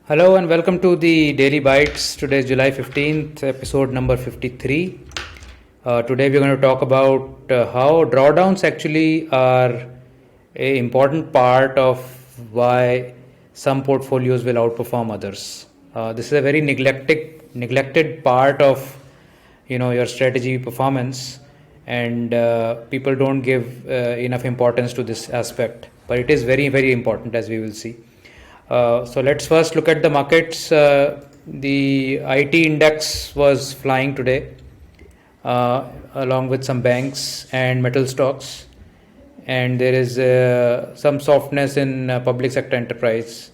Hello and welcome to the Daily Bites. Today is July 15th, episode number 53. Today we're going to talk about how drawdowns actually are an important part of why some portfolios will outperform others. This is a very neglected part of your strategy performance, and people don't give enough importance to this aspect. But it is very important, as we will see. So let's first look at the markets. The IT index was flying today, along with some banks and metal stocks, and there is some softness in public sector enterprise,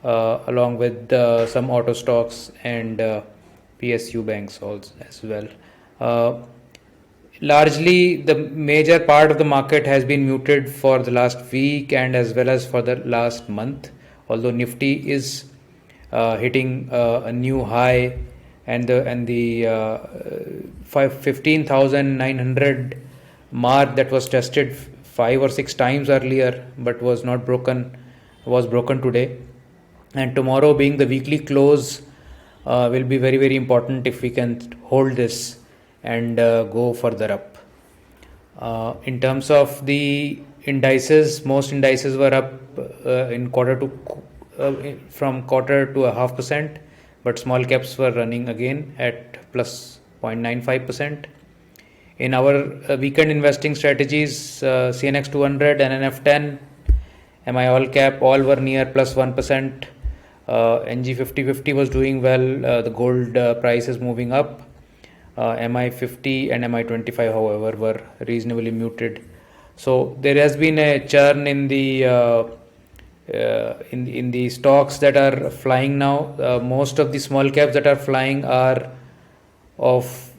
along with some auto stocks and PSU banks also as well. Largely, the major part of the market has been muted for the last week and as well as for the last month. Although Nifty is hitting a new high, and the 15,900 mark that was tested 5 or 6 times earlier but was broken today. And tomorrow, being the weekly close, will be very important if we can hold this and go further up. In terms of the indices, most indices were up from quarter to 0.5%, but small caps were running again at plus 0.95%. In our weekend investing strategies, CNX 200, NNF 10, MI all cap, all were near plus 1%. NG 50 was doing well. The gold price is moving up. MI 50 and MI 25, however, were reasonably muted. So there has been a churn in the stocks that are flying now. Most of the small caps that are flying are of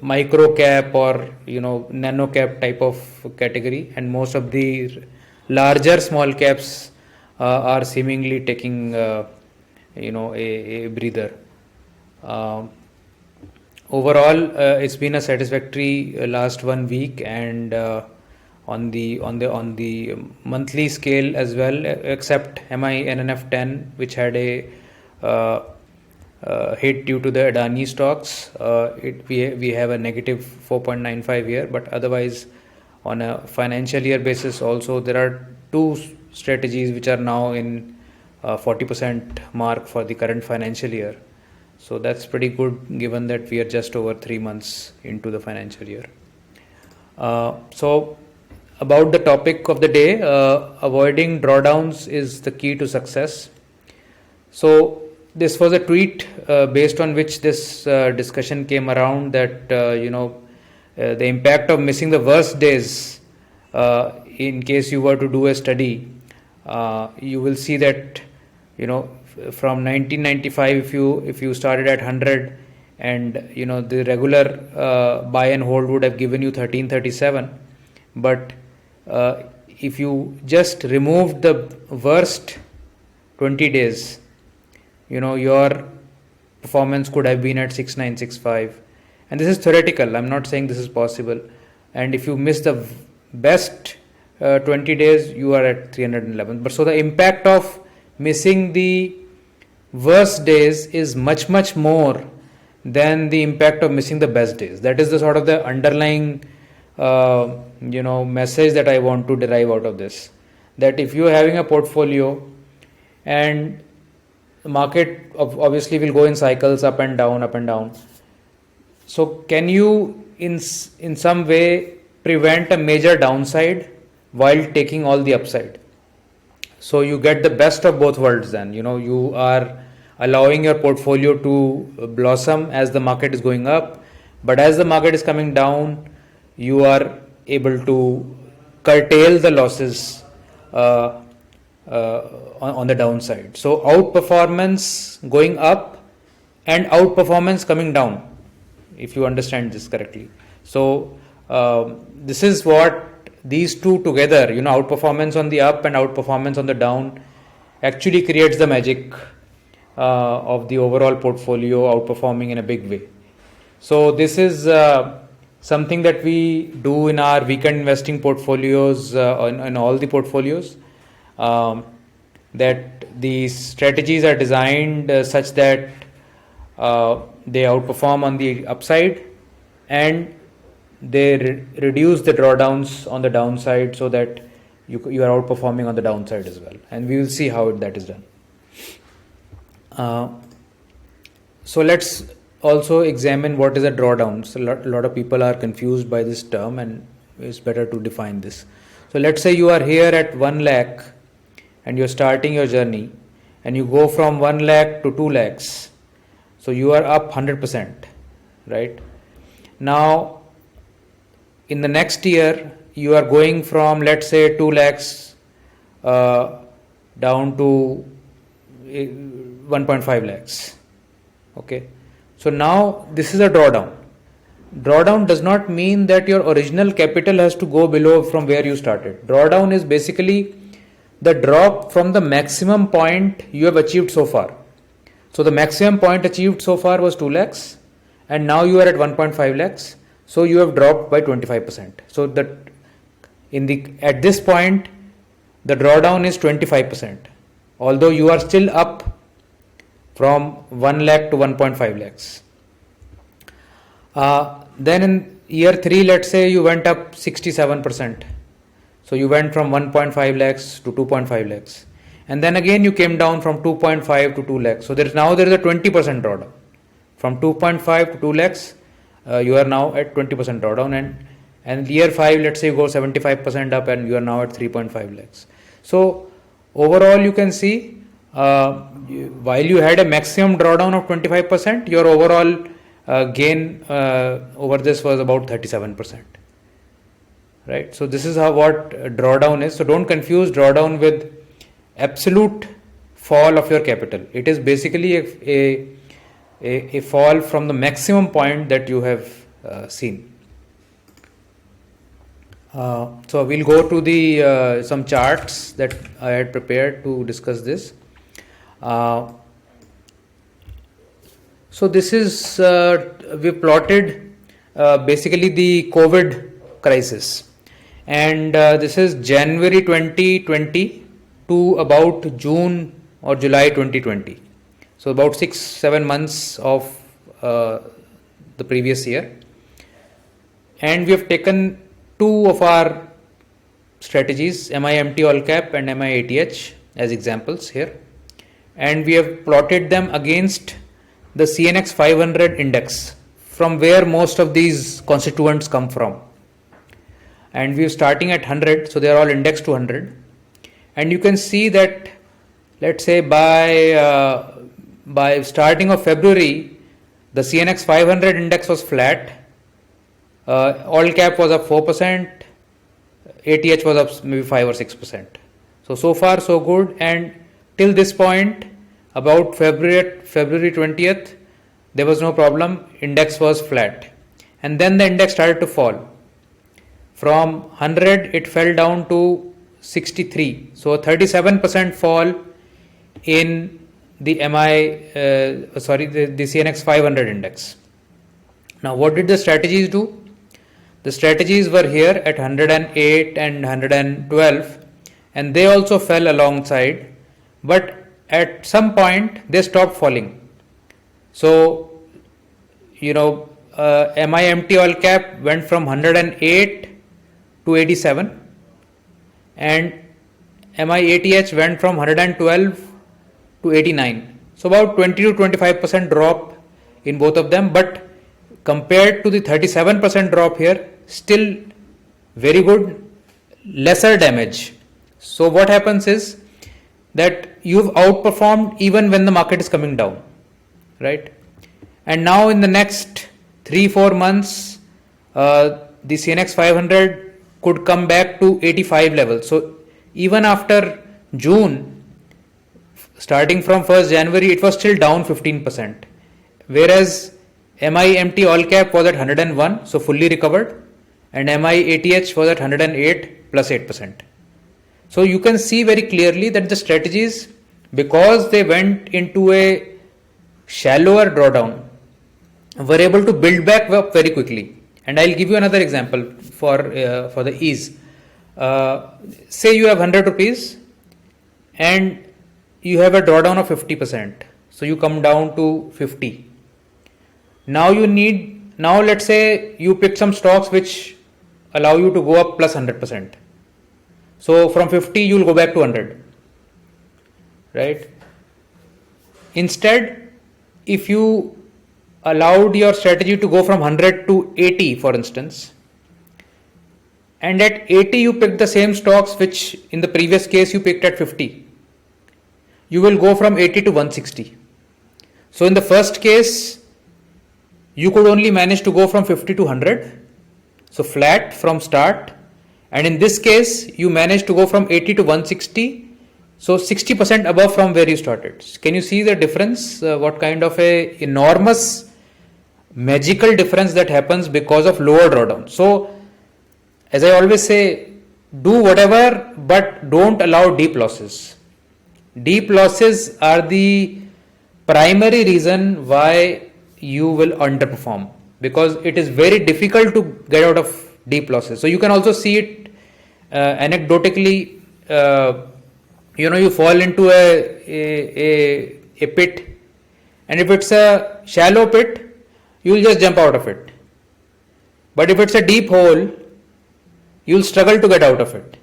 micro cap or nano cap type of category, and most of the larger small caps are seemingly taking a breather. Overall, it's been a satisfactory last 1 week, and on the monthly scale as well, except MI NNF 10, which had a hit due to the Adani stocks. We have a negative 4.95 here, but otherwise, on a financial year basis, also there are 2 strategies which are now in 40% mark for the current financial year. So that's pretty good, given that we are just over 3 months into the financial year. So about the topic of the day, avoiding drawdowns is the key to success. So this was a tweet based on which this discussion came around, that the impact of missing the worst days, in case you were to do a study, you will see that from 1995, if you started at 100, and the regular buy and hold would have given you 1337, but if you just removed the worst 20 days, your performance could have been at 6965. And this is theoretical. I'm not saying this is possible. And if you miss the best 20 days, you are at 311. But so the impact of missing the worst days is much more than the impact of missing the best days. That is the sort of the underlying message that I want to derive out of this. That if you are having a portfolio, and the market obviously will go in cycles, up and down. So can you in some way prevent a major downside while taking all the upside? So you get the best of both worlds then. You are allowing your portfolio to blossom as the market is going up, but as the market is coming down, you are able to curtail the losses on the downside. So outperformance going up and outperformance coming down, if you understand this correctly. So this is what these two together, outperformance on the up and outperformance on the down, actually creates the magic of the overall portfolio outperforming in a big way. So this is something that we do in our weekend investing portfolios, in all the portfolios, that these strategies are designed such that they outperform on the upside, and they reduce the drawdowns on the downside, so that you are outperforming on the downside as well. And we will see how that is done. So let's also examine what is a drawdown. So a lot of people are confused by this term, and it's better to define this. So let's say you are here at 1 lakh and you're starting your journey, and you go from 1 lakh to 2 lakhs. So you are up 100%, right? Now, in the next year, you are going from, let's say, 2 lakhs down to 1.5 lakhs. Okay. So now this is a drawdown. Drawdown does not mean that your original capital has to go below from where you started. Drawdown is basically the drop from the maximum point you have achieved so far. So the maximum point achieved so far was 2 lakhs, and now you are at 1.5 lakhs. So you have dropped by 25%. So that at this point, the drawdown is 25%, although you are still up from 1 lakh to 1.5 lakhs. Then in year 3, let's say you went up 67%. So you went from 1.5 lakhs to 2.5 lakhs. And then again you came down from 2.5 to 2 lakhs. So there is a 20% drawdown. From 2.5 to 2 lakhs, you are now at 20% drawdown. And year 5, let's say you go 75% up, and you are now at 3.5 lakhs. So overall you can see, while you had a maximum drawdown of 25%, your overall gain over this was about 37%. Right? So this is what drawdown is. So don't confuse drawdown with absolute fall of your capital. It is basically a fall from the maximum point that you have seen. So we'll go to the some charts that I had prepared to discuss this. So this is we plotted basically the COVID crisis, and this is January 2020 to about June or July 2020. So about 6-7 months of the previous year, and we have taken two of our strategies, MIMT All Cap and MIATH, as examples here, and we have plotted them against the CNX 500 index, from where most of these constituents come from. And we are starting at 100, so they are all indexed to 100. And you can see that, let's say by starting of February, the CNX 500 index was flat. All cap was up 4%, ATH was up maybe 5 or 6%. So far so good, and till this point, about February 20th, there was no problem, index was flat. And then the index started to fall. From 100, it fell down to 63. So a 37% fall in the the CNX 500 index. Now what did the strategies do? The strategies were here at 108 and 112, and they also fell alongside, but at some point they stopped falling. So, MIMT All Cap went from 108 to 87, and MIATH went from 112 to 89. So about 20 to 25% drop in both of them, but compared to the 37% drop here, still very good, lesser damage. So what happens is that you've outperformed even when the market is coming down, right? And now in the next 3-4 months, the CNX 500 could come back to 85 levels. So even after June, starting from 1st January, it was still down 15%. Whereas MIMT All Cap was at 101, so fully recovered, and MIATH was at 108 plus 8%. So you can see very clearly that the strategies, because they went into a shallower drawdown, were able to build back up very quickly. And I'll give you another example for the ease. Say you have 100 rupees, and you have a drawdown of 50%. So you come down to 50. Now let's say you pick some stocks which allow you to go up plus 100%. So from 50 you will go back to 100, right? Instead, if you allowed your strategy to go from 100 to 80, for instance, and at 80 you picked the same stocks which in the previous case you picked at 50, you will go from 80 to 160. So in the first case, you could only manage to go from 50 to 100, so flat from start. And in this case, you managed to go from 80 to 160, so 60% above from where you started. Can you see the difference? What kind of a enormous magical difference that happens because of lower drawdown. So, as I always say, do whatever, but don't allow deep losses. Deep losses are the primary reason why you will underperform, because it is very difficult to get out of deep losses. So you can also see it anecdotally. You fall into a pit, and if it's a shallow pit, you will just jump out of it. But if it's a deep hole, you will struggle to get out of it,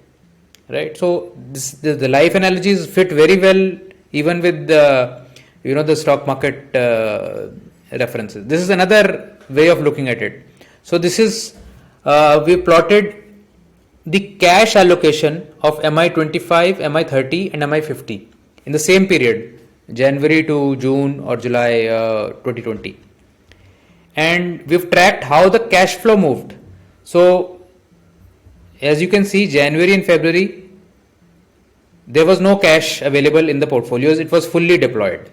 right? So the life analogies fit very well even with the stock market references. This is another way of looking at it. So this is we plotted the cash allocation of MI25, MI30 and MI50 in the same period, January to June or July 2020. And we've tracked how the cash flow moved. So as you can see, January and February, there was no cash available in the portfolios. It was fully deployed,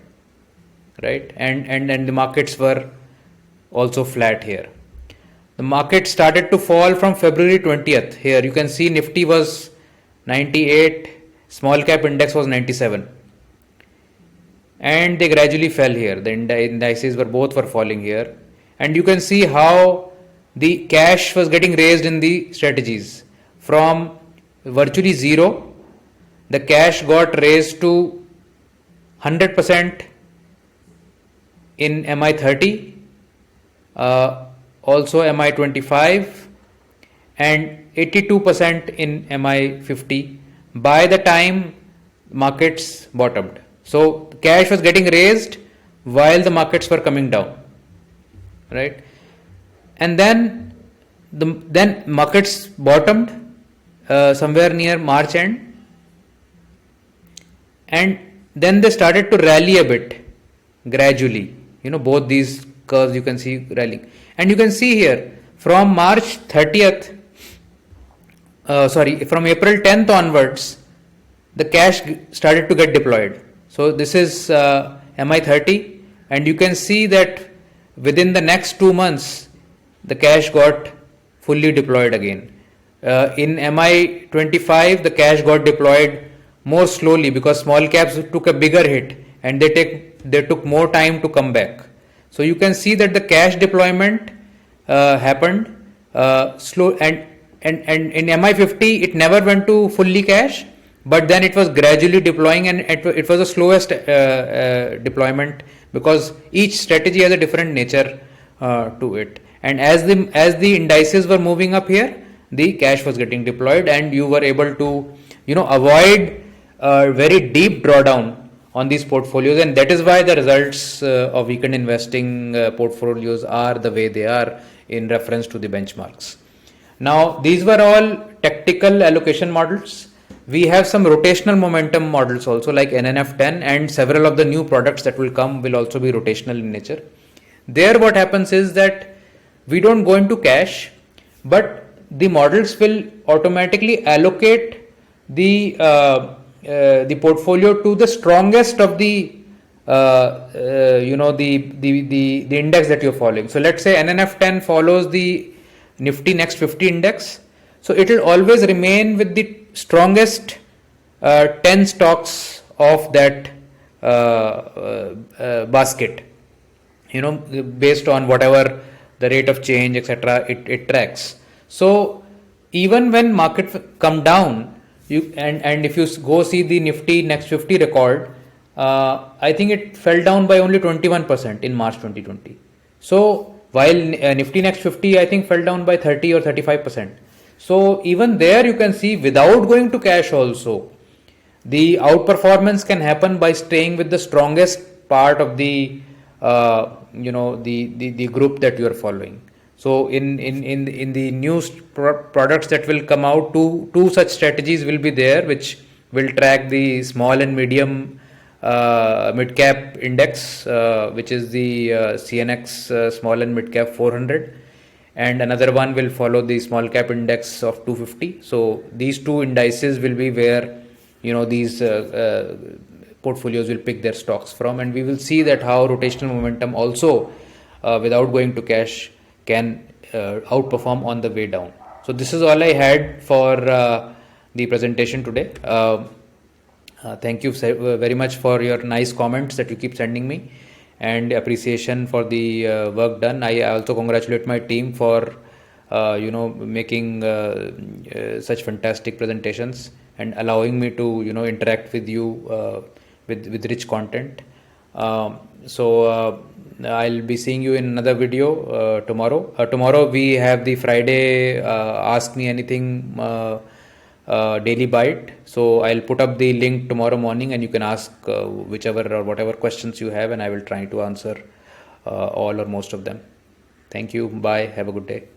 right? And the markets were also flat here. The market started to fall from February 20th. Here you can see Nifty was 98, small cap index was 97. And they gradually fell here. The indices both were falling here. And you can see how the cash was getting raised in the strategies. From virtually zero, the cash got raised to 100% in MI30. Also MI25 and 82% in MI50 by the time markets bottomed. So cash was getting raised while the markets were coming down, right? And then markets bottomed somewhere near March end, and then they started to rally a bit gradually. Both these curves you can see rallying. And you can see here from March 30th, from April 10th onwards, the cash started to get deployed. So this is MI30, and you can see that within the next 2 months, the cash got fully deployed again. In MI25, the cash got deployed more slowly because small caps took a bigger hit and they took more time to come back. So you can see that the cash deployment happened slow, and in MI50 it never went to fully cash, but then it was gradually deploying, and it was the slowest deployment because each strategy has a different nature to it. And as the indices were moving up here, the cash was getting deployed, and you were able to avoid very deep drawdown on these portfolios, and that is why the results of weekend investing portfolios are the way they are in reference to the benchmarks. Now, these were all tactical allocation models. We have some rotational momentum models also, like NNF10, and several of the new products that will come will also be rotational in nature. There what happens is that we don't go into cash, but the models will automatically allocate the portfolio to the strongest of the index that you're following. So let's say NNF10 follows the Nifty Next 50 index. So it will always remain with the strongest 10 stocks of that basket, based on whatever the rate of change, etc. it tracks. So even when market come down, and if you go see the Nifty Next 50 record, I think it fell down by only 21% in March 2020. So while Nifty Next 50, I think fell down by 30 or 35%. So even there you can see, without going to cash also, the outperformance can happen by staying with the strongest part of the the group that you are following. So in the new products that will come out, two such strategies will be there, which will track the small and medium mid cap index, which is the CNX small and mid cap 400, and another one will follow the small cap index of 250. So these two indices will be where these portfolios will pick their stocks from, and we will see that how rotational momentum also, without going to cash, can outperform on the way down. So this is all I had for the presentation today. Thank you very much for your nice comments that you keep sending me, and appreciation for the work done. I also congratulate my team for making such fantastic presentations and allowing me to interact with you with rich content. So I'll be seeing you in another video tomorrow. Tomorrow we have the Friday Ask Me Anything daily bite. So I'll put up the link tomorrow morning, and you can ask whichever or whatever questions you have, and I will try to answer all or most of them. Thank you. Bye. Have a good day.